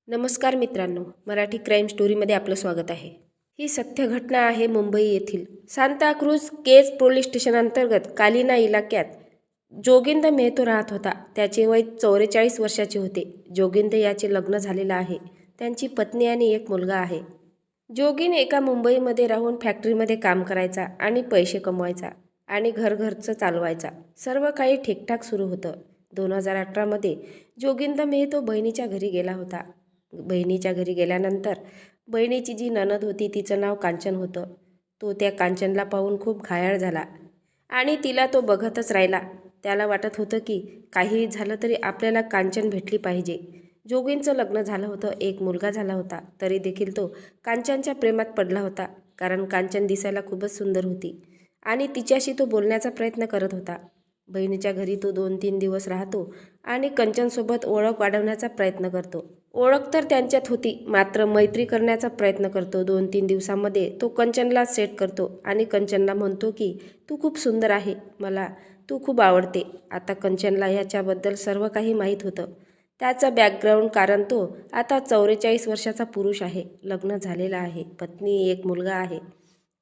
नमस्कार मित्रांनो, मराठी क्राईम स्टोरीमध्ये आपलं स्वागत आहे. ही सत्य घटना आहे मुंबई येथील सांताक्रूझ केज पोलीस स्टेशन अंतर्गत कालिना इलाक्यात. जोगिंद मेहतो राहत होता. त्याचे वय 44 वर्षाचे होते. जोगिंद याचे लग्न झालेलं आहे. त्यांची पत्नी आणि एक मुलगा आहे. जोगिंद एका मुंबईमध्ये राहून फॅक्टरीमध्ये काम करायचा आणि पैसे कमवायचा आणि घरचं चालवायचा. सर्व काही ठीकठाक सुरू होतं. 2018मध्ये जोगिंद मेहतो बहिणीच्या घरी गेला होता. बहिणीच्या घरी गेल्यानंतर बहिणीची जी नणद होती तिचं नाव कांचन होतं. तो त्या कांचनला पाहून खूप घायाळ झाला आणि तिला तो बघतच राहिला. त्याला वाटत होतं की काहीही झालं तरी आपल्याला कांचन भेटली पाहिजे. जोगिंदचं लग्न झालं होतं, एक मुलगा झाला होता, तरी देखील तो कांचनच्या प्रेमात पडला होता. कारण कांचन दिसायला खूपच सुंदर होती आणि तिच्याशी तो बोलण्याचा प्रयत्न करत होता. बहिणीच्या घरी तो 2-3 दिवस राहतो आणि कंचनसोबत ओळख वाढवण्याचा प्रयत्न करतो. ओळख तर त्यांच्यात होती, मात्र मैत्री करण्याचा प्रयत्न करतो. 2-3 दिवसांमध्ये तो कंचनला सेट करतो आणि कंचनला म्हणतो की तू खूप सुंदर आहे, मला तू खूप आवडते. आता कंचनला ह्याच्याबद्दल सर्व काही माहीत होतं. त्याचा बॅकग्राऊंड, कारण तो आता 44 वर्षाचा पुरुष आहे, लग्न झालेला आहे, पत्नी, एक मुलगा आहे.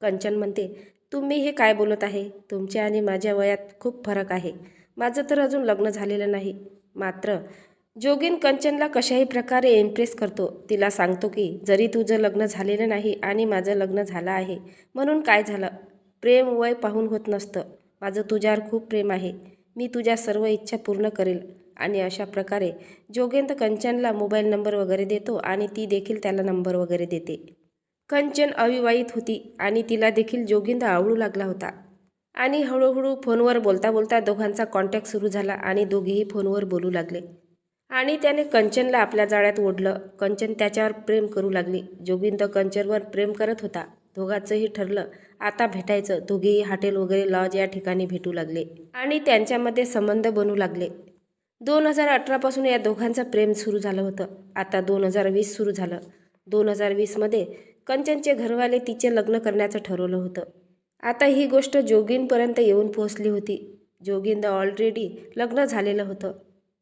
कंचन म्हणते, तुम्ही हे काय बोलत आहे? तुमच्या आणि माझ्या वयात खूप फरक आहे. माझं तर अजून लग्न झालेलं नाही. मात्र जोगिंद कंचनला कशाही प्रकारे इम्प्रेस करतो. तिला सांगतो की जरी तुझं लग्न झालेलं नाही आणि माझं लग्न झालं आहे म्हणून काय झालं, प्रेम वय पाहून होत नसतं. माझं तुझ्यावर खूप प्रेम आहे. मी तुझ्या सर्व इच्छा पूर्ण करेल. आणि अशा प्रकारे जोगिंद कंचनला मोबाईल नंबर वगैरे देतो आणि ती देखील त्याला नंबर वगैरे देते. कंचन अविवाहित होती आणि तिला देखील जोगिंद आवडू लागला होता. आणि हळूहळू फोनवर बोलता बोलता दोघांचा कॉन्टॅक्ट सुरू झाला आणि दोघेही फोनवर बोलू लागले. आणि त्याने कंचनला आपल्या जाळ्यात ओढलं. कंचन त्याच्यावर प्रेम करू लागली. जोगिंद कंचनवर प्रेम करत होता. दोघांचंही ठरलं आता भेटायचं. दोघेही हॉटेल वगैरे लॉज या ठिकाणी भेटू लागले आणि त्यांच्यामध्ये संबंध बनू लागले. 2018पासून या दोघांचं प्रेम सुरू झालं होतं. आता 2020 सुरू झालं. 2020मध्ये कंचनचे घरवाले तिचे लग्न करण्याचं ठरवलं होतं. आता ही गोष्ट जोगिंदपर्यंत येऊन पोहोचली होती. जोगिंद ऑलरेडी लग्न झालेलं होतं.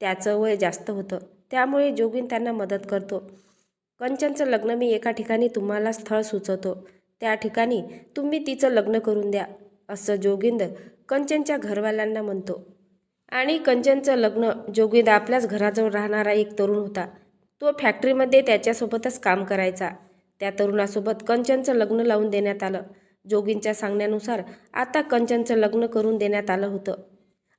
त्याचं वय जास्त होतं, त्यामुळे जोगिंद त्यांना मदत करतो. कंचनचं लग्न मी एका ठिकाणी तुम्हाला स्थळ सुचवतो, त्या ठिकाणी तुम्ही तिचं लग्न करून द्या, असं जोगिंद कंचनच्या घरवाल्यांना म्हणतो. आणि कंचनचं लग्न, जोगिंद आपल्याच घराजवळ राहणारा एक तरुण होता. तो फॅक्टरीमध्ये त्याच्यासोबतच काम करायचा. त्या तरुणासोबत कंचनचं लग्न लावून देण्यात आलं. जोगिंदच्या सांगण्यानुसार आता कंचनचं लग्न करून देण्यात आलं होतं.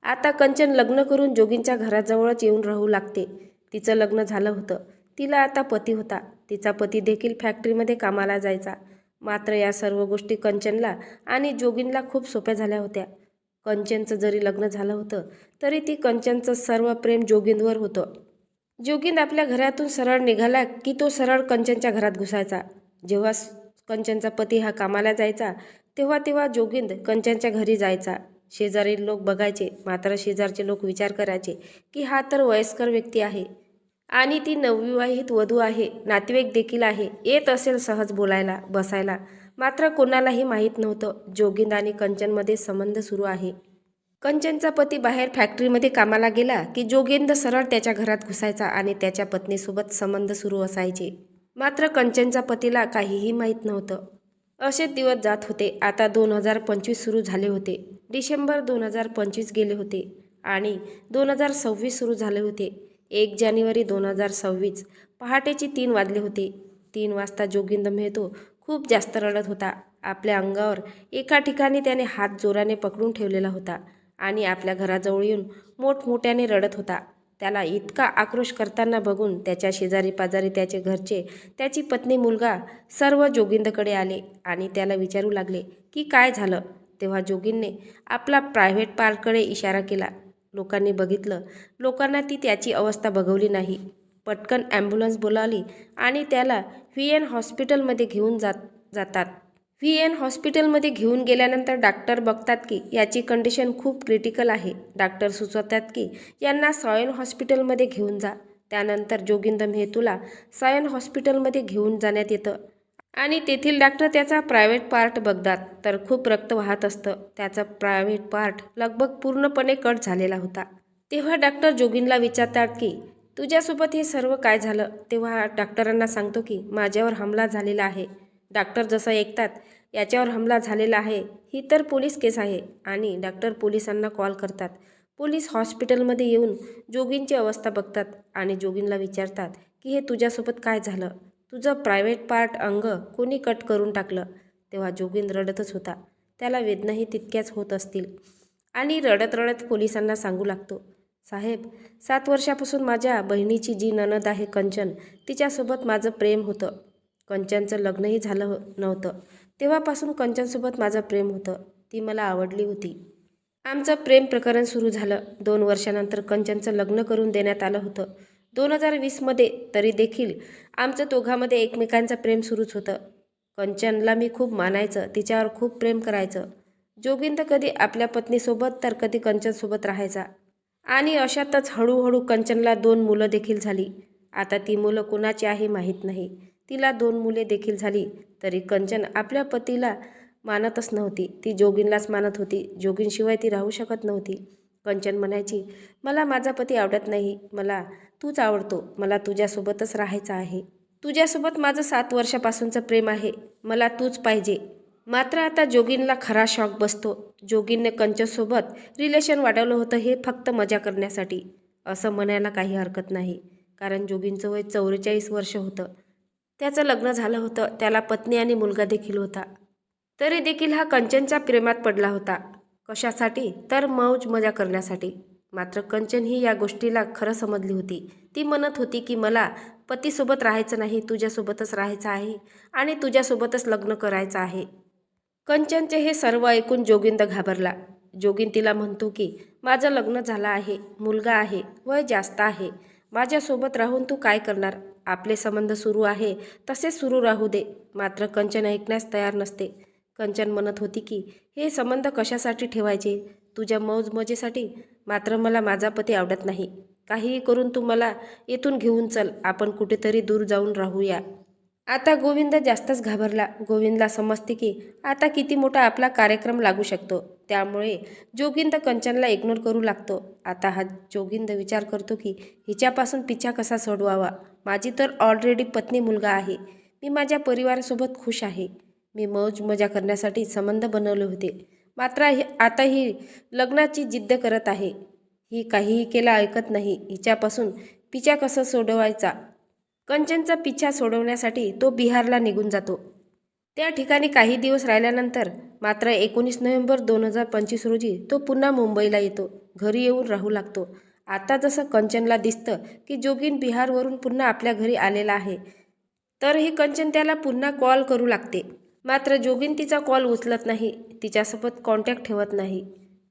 आता कंचन लग्न करून जोगिंदच्या घराजवळच येऊन राहू लागते. तिचं लग्न झालं होतं. तिला आता पती होता. तिचा पती देखील फॅक्टरीमध्ये कामाला जायचा. मात्र या सर्व गोष्टी कंचनला आणि जोगिंदला खूप सोप्या झाल्या होत्या. कंचनचं जरी लग्न झालं होतं तरी ती कंचनचं सर्व प्रेम जोगिंदवर होतं. जोगिंद आपल्या घरातून सरळ निघाला की तो सरळ कंचनच्या घरात घुसायचा. जेव्हा कंचनचा पती हा कामाला जायचा तेव्हा तेव्हा जोगिंद कंचनच्या घरी जायचा. शेजारील लोक बघायचे, मात्र शेजारचे लोक विचार करायचे की हा तर वयस्कर व्यक्ती आहे आणि ती नवविवाहित वधू आहे, नातेवाईक देखील आहे, येत असेल सहज बोलायला बसायला. मात्र कोणालाही माहीत नव्हतं जोगिंद आणि कंचनमध्ये संबंध सुरू आहे. कंचनचा पती बाहेर फॅक्टरीमध्ये कामाला गेला की जोगिंद सरळ त्याच्या घरात घुसायचा आणि त्याच्या पत्नीसोबत संबंध सुरू असायचे. मात्र कंचनच्या पतीला काहीही माहीत नव्हतं. असे दिवस जात होते. आता 2025 सुरू झाले होते. डिसेंबर 2025 गेले होते आणि 2026 सुरू झाले होते. 1 जानेवारी 2026 पहाटेची 3 वाजले होते. 3 वाजता जोगिंद मेहतो खूप जास्त रडत होता. आपल्या अंगावर एका ठिकाणी त्याने हात जोराने पकडून ठेवलेला होता आणि आपल्या घराजवळ येऊन मोठमोठ्याने रडत होता. त्याला इतका आक्रोश करताना बघून त्याच्या शेजारी पाजारी, त्याचे घरचे, त्याची पत्नी, मुलगा सर्व जोगिंदकडे आले आणि त्याला विचारू लागले की काय झालं. तेव्हा जोगिंदने आपला प्रायव्हेट पार्टकडे इशारा केला. लोकांनी बघितलं. लोकांना ती त्याची अवस्था बघवली नाही. पटकन ॲम्ब्युलन्स बोलावली आणि त्याला व्हीएन हॉस्पिटलमध्ये घेऊन जातात. व्हीएन हॉस्पिटलमध्ये घेऊन गेल्यानंतर डॉक्टर बघतात की याची कंडिशन खूप क्रिटिकल आहे. डॉक्टर सुचवतात की यांना सायन हॉस्पिटलमध्ये घेऊन जा. त्यानंतर जोगिंद मेहतोला सायन हॉस्पिटलमध्ये घेऊन जाण्यात येतं आणि तेथील डॉक्टर त्याचा प्रायव्हेट पार्ट बघतात तर खूप रक्त वाहत असतं. त्याचा प्रायव्हेट पार्ट लगभग पूर्णपणे कट झालेला होता. तेव्हा डॉक्टर जोगिंदला विचारतात की तुझ्यासोबत हे सर्व काय झालं? तेव्हा डॉक्टरांना सांगतो की माझ्यावर हमला झालेला आहे. डॉक्टर जसं ऐकतात याच्यावर हमला झालेला आहे, ही तर पोलीस केस आहे. आणि डॉक्टर पोलिसांना कॉल करतात. पोलीस हॉस्पिटलमध्ये येऊन जोगींची अवस्था बघतात आणि जोगींना विचारतात की हे तुझ्यासोबत काय झालं? तुझं प्रायव्हेट पार्ट अंग कोणी कट करून टाकलं? तेव्हा जोगीन रडतच होता. त्याला वेदनाही तितक्याच होत असतील आणि रडत रडत पोलिसांना सांगू लागतो, साहेब, 7 वर्षापासून माझ्या बहिणीची जी नणद आहे कंचन, तिच्यासोबत माझं प्रेम होतं. कंचनचं लग्नही झालं नव्हतं. तेव्हापासून कंचनसोबत माझं प्रेम होतं. ती मला आवडली होती. आमचं प्रेम प्रकरण सुरू झालं. 2 वर्षानंतर कंचनचं लग्न करून देण्यात आलं होतं. 2020मध्ये तरी देखील आमचं दोघांमध्ये एकमेकांचं प्रेम सुरूच होतं. कंचनला मी खूप मानायचं, तिच्यावर खूप प्रेम करायचं. जोगिंद कधी आपल्या पत्नीसोबत तर कधी कंचनसोबत राहायचा. आणि अशातच हळूहळू कंचनला 2 मुलं देखील झाली. आता ती मुलं कुणाची आहे माहीत नाही. तिला 2 मुले देखील झाली तरी कंचन आपल्या पतीला मानतच नव्हती. ती जोगीनलाच मानत होती. जोगीनशिवाय ती राहू शकत नव्हती. कंचन म्हणायची, मला माझा पती आवडत नाही, मला तूच आवडतो, मला तुझ्यासोबतच राहायचं आहे. तुझ्यासोबत माझं 7 वर्षापासूनचं प्रेम आहे, मला तूच पाहिजे. मात्र आता जोगीनला खरा शॉक बसतो. जोगीनने कंचनसोबत रिलेशन वाढवलं होतं हे फक्त मजा करण्यासाठी, असं म्हणायला काही हरकत नाही. कारण जोगीनचं वय 44 वर्ष होतं. त्याचं लग्न झालं होतं. त्याला पत्नी आणि मुलगा देखील होता. तरी देखील हा कंचनच्या प्रेमात पडला होता. कशासाठी? तर मौज मजा करण्यासाठी. मात्र कंचन ही या गोष्टीला खरं समजली होती. ती म्हणत होती की मला पतीसोबत राहायचं नाही, तुझ्यासोबतच राहायचं आहे आणि तुझ्यासोबतच लग्न करायचं आहे. कंचनचे हे सर्व ऐकून जोगिंद घाबरला. जोगीन तिला म्हणतो की माझं लग्न झालं आहे, मुलगा आहे, वय जास्त आहे. माझ्यासोबत राहून तू काय करणार? आपले संबंध सुरू आहे तसेच सुरू राहू दे. मात्र कंचन ऐकण्यास तयार नसते. कंचन म्हणत होती की हे संबंध कशासाठी ठेवायचे? तुझ्या मौजमजेसाठी. मात्र मला माझा पती आवडत नाही. काहीही करून तू मला येथून घेऊन चल, आपण कुठेतरी दूर जाऊन राहूया. आता गोविंद जास्तच घाबरला. गोविंदला समजते की आता किती मोठा आपला कार्यक्रम लागू शकतो. त्यामुळे जोगिंद कंचनला इग्नोर करू लागतो. आता हा जोगिंद विचार करतो की हिच्यापासून पिछा कसा सोडवावा. माझी तर ऑलरेडी पत्नी मुलगा आहे. मी माझ्या परिवारासोबत खुश आहे. मी मौज मजा करण्यासाठी संबंध बनवले होते. मात्र आता ही लग्नाची जिद्द करत आहे. ही काहीही केला ऐकत नाही. हिच्यापासून पिछा कसा सोडवायचा? कंचनचा पिछा सोडवण्यासाठी तो बिहारला निघून जातो. त्या ठिकाणी काही दिवस राहिल्यानंतर मात्र 19 नोव्हेंबर 2025 रोजी तो पुन्हा मुंबईला येतो. घरी येऊन राहू लागतो. आता जसं कंचनला दिसतं की जोगीन बिहारवरून पुन्हा आपल्या घरी आलेला आहे, तर ही कंचन त्याला पुन्हा कॉल करू लागते. मात्र जोगीन तिचा कॉल उचलत नाही, तिच्यासोबत कॉन्टॅक्ट ठेवत नाही.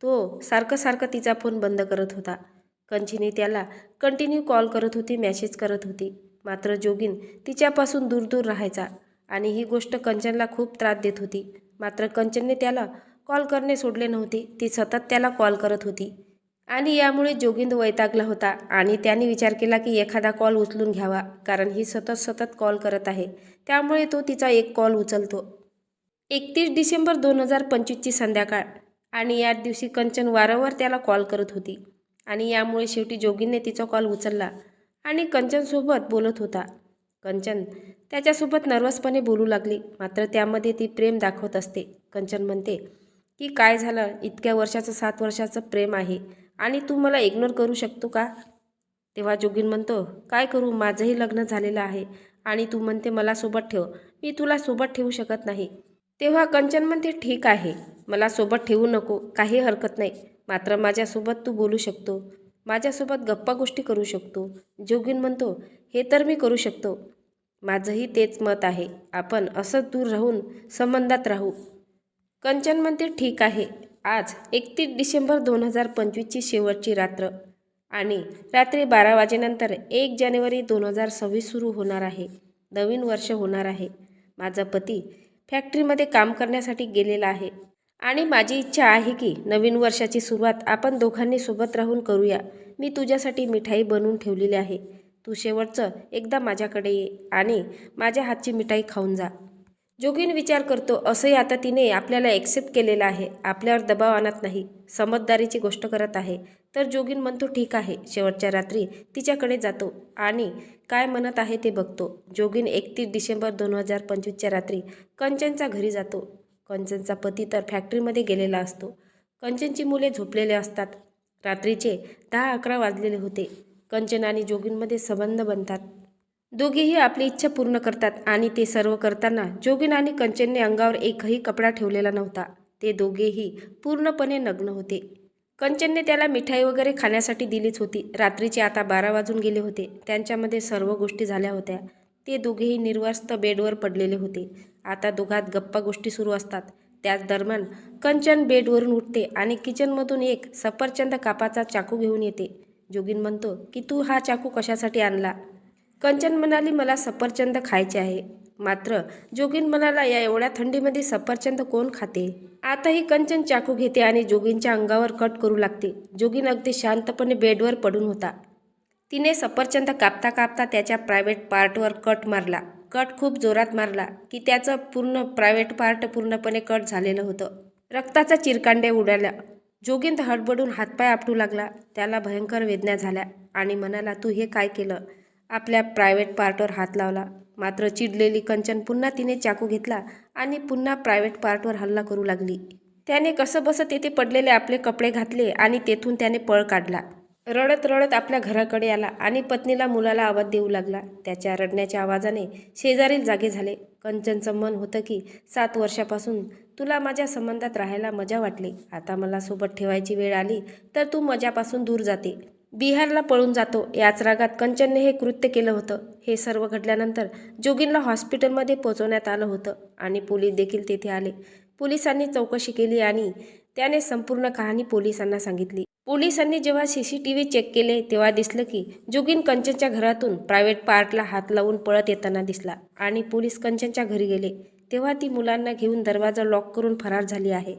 तो सारखं तिचा फोन बंद करत होता. कंचनी त्याला कंटिन्यू कॉल करत होती, मेसेज करत होती. मात्र जोगीन तिच्यापासून दूर दूर राहायचा आणि ही गोष्ट कंचनला खूप त्रास देत होती. मात्र कंचनने त्याला कॉल करणे सोडले नव्हते. ती सतत त्याला कॉल करत होती आणि यामुळे जोगिंद वैतागला होता आणि त्याने विचार केला की एखादा कॉल उचलून घ्यावा, कारण ही सतत कॉल करत आहे. त्यामुळे तो तिचा एक कॉल उचलतो. 31 डिसेंबर 2025ची संध्याकाळ आणि याच दिवशी कंचन वारंवार त्याला कॉल करत होती आणि यामुळे शेवटी जोगीनने तिचा कॉल उचलला आणि कंचनसोबत बोलत होता. कंचन त्याच्यासोबत नर्वसपणे बोलू लागली. मात्र त्यामध्ये ती प्रेम दाखवत असते. कंचन म्हणते की काय झालं, इतक्या वर्षाचं 7 वर्षाचं प्रेम आहे आणि तू मला इग्नोर करू शकतो का? तेव्हा जोगीन म्हणतो, काय करू, माझंही लग्न झालेलं आहे आणि तू म्हणते मला सोबत ठेव, मी तुला सोबत ठेवू शकत नाही. तेव्हा कंचन म्हणते, ठीक आहे, मला सोबत ठेवू नको, काही हरकत नाही. मात्र माझ्यासोबत तू बोलू शकतो, माझ्यासोबत गप्पा गोष्टी करू शकतो. जोगीन म्हणतो, हे तर मी करू शकतो. माझंही तेच मत आहे, आपण असंच दूर राहून संबंधात राहू. कंचन म्हणते, ठीक आहे. आज 31 डिसेंबर 2025ची शेवटची रात्र आणि रात्री 12 वाजेनंतर 1 जानेवारी 2026 सुरू होणार आहे. नवीन वर्ष होणार आहे. माझा पती फॅक्टरीमध्ये काम करण्यासाठी गेलेला आहे आणि माझी इच्छा आहे की नवीन वर्षाची सुरुवात आपण दोघांनी सोबत राहून करूया. मी तुझ्यासाठी मिठाई बनवून ठेवलेली आहे. तू शेवटचं एकदा माझ्याकडे ये आणि माझ्या हातची मिठाई खाऊन जा. जोगीन विचार करतो, असंही आता तिने आपल्याला ॲक्सेप्ट केलेलं आहे, आपल्यावर दबाव आणत नाही, समजदारीची गोष्ट करत आहे. तर जोगीन म्हणतो ठीक आहे. शेवटच्या रात्री तिच्याकडे जातो आणि काय म्हणत आहे ते बघतो. जोगीन 31 डिसेंबर 2025च्या रात्री कंचनच्या घरी जातो. कंचनचा पती तर फॅक्टरीमध्ये गेलेला असतो. कंचनची मुले झोपलेले असतात. रात्रीचे 10-11 वाजलेले होते. कंचन आणि जोगीनमध्ये संबंध बनतात. दोघेही आपली इच्छा पूर्ण करतात आणि ते सर्व करताना जोगीन आणि कंचनने अंगावर एकही कपडा ठेवलेला नव्हता. ते दोघेही पूर्णपणे नग्न होते. कंचनने त्याला मिठाई वगैरे खाण्यासाठी दिलीच होती. रात्रीचे आता 12 वाजून गेले होते. त्यांच्यामध्ये सर्व गोष्टी झाल्या होत्या. ते दोघेही निर्वस्त्र बेडवर पडलेले होते. आता दोघात गप्पा गोष्टी सुरू असतात. त्याच दरम्यान कंचन बेडवरून उठते आणि किचनमधून एक सफरचंद कापाचा चाकू घेऊन येते. जोगीन म्हणतो की तू हा चाकू कशासाठी आणला? कंचन म्हणाली मला सफरचंद खायचे आहे. मात्र जोगीन म्हणाला या एवढ्या थंडीमध्ये सफरचंद कोण खाते? आताही कंचन चाकू घेते आणि जोगीनच्या अंगावर कट करू लागते. जोगीन अगदी शांतपणे बेडवर पडून होता. तिने सफरचंद कापता कापता त्याच्या प्रायव्हेट पार्टवर कट मारला. कट खूप जोरात मारला की त्याचं पूर्ण प्रायव्हेट पार्ट पूर्णपणे कट झालेलं होतं. रक्ताचा चिरकांड्या उडाल्या. जोगीन हडबडून हातपाय आपटू लागला. त्याला भयंकर वेदना झाल्या आणि म्हणाला तू हे काय केलं? आपल्या प्रायव्हेट पार्टवर हात लावला. मात्र चिडलेली कंचन पुन्हा तिने चाकू घेतला आणि पुन्हा प्रायव्हेट पार्टवर हल्ला करू लागली. त्याने कसंबसं तेथे पडलेले आपले कपडे घातले आणि तेथून त्याने पळ काढला. रडत रडत आपल्या घराकडे आला आणि पत्नीला मुलाला आवाज देऊ लागला. त्याच्या रडण्याच्या आवाजाने शेजारील जागे झाले. कंचनचं मन होतं की 7 वर्षापासून तुला माझ्या संबंधात राहायला मजा वाटली. आता मला सोबत ठेवायची वेळ आली तर तू माझ्यापासून दूर जाते. बिहारला पळून जातो. याच रागात कंचनने हे कृत्य केलं होतं. हे सर्व घडल्यानंतर जोगीनला हॉस्पिटलमध्ये पोहोचवण्यात आलं होतं आणि पोलीस देखील तेथे आले. पोलिसांनी चौकशी केली आणि त्याने संपूर्ण कहाणी पोलिसांना सांगितली. पोलिसांनी जेव्हा CCTV चेक केले तेव्हा दिसलं की जोगीन कंचनच्या घरातून प्रायव्हेट पार्टला हात लावून पळत येताना दिसला आणि पोलीस कंचनच्या घरी गेले तेव्हा ती मुलांना घेऊन दरवाजा लॉक करून फरार झाली आहे.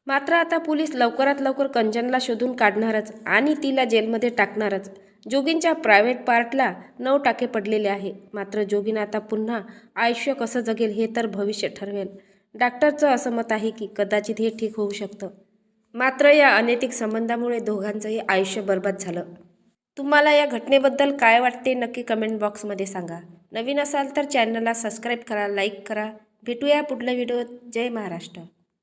मात्र आता पोलीस लवकरात लवकर कंचनला शोधून काढणारच आणि तिला जेलमध्ये टाकणारच. जोगीनच्या प्रायव्हेट पार्टला 9 टाके पडलेले आहे. मात्र जोगीन आता पुन्हा आयुष्य कसं जगेल हे तर भविष्य ठरवेल. डॉक्टरचं असं मत आहे की कदाचित हे ठीक होऊ शकतं. मात्र या अनैतिक संबंधामुळे दोघांचंही आयुष्य बर्बाद झालं. तुम्हाला या घटनेबद्दल काय वाटते नक्की कमेंट बॉक्समध्ये सांगा. नवीन असाल तर चॅनलला सबस्क्राईब करा, लाईक करा. भेटूया पुढल्या व्हिडिओत. जय महाराष्ट्र.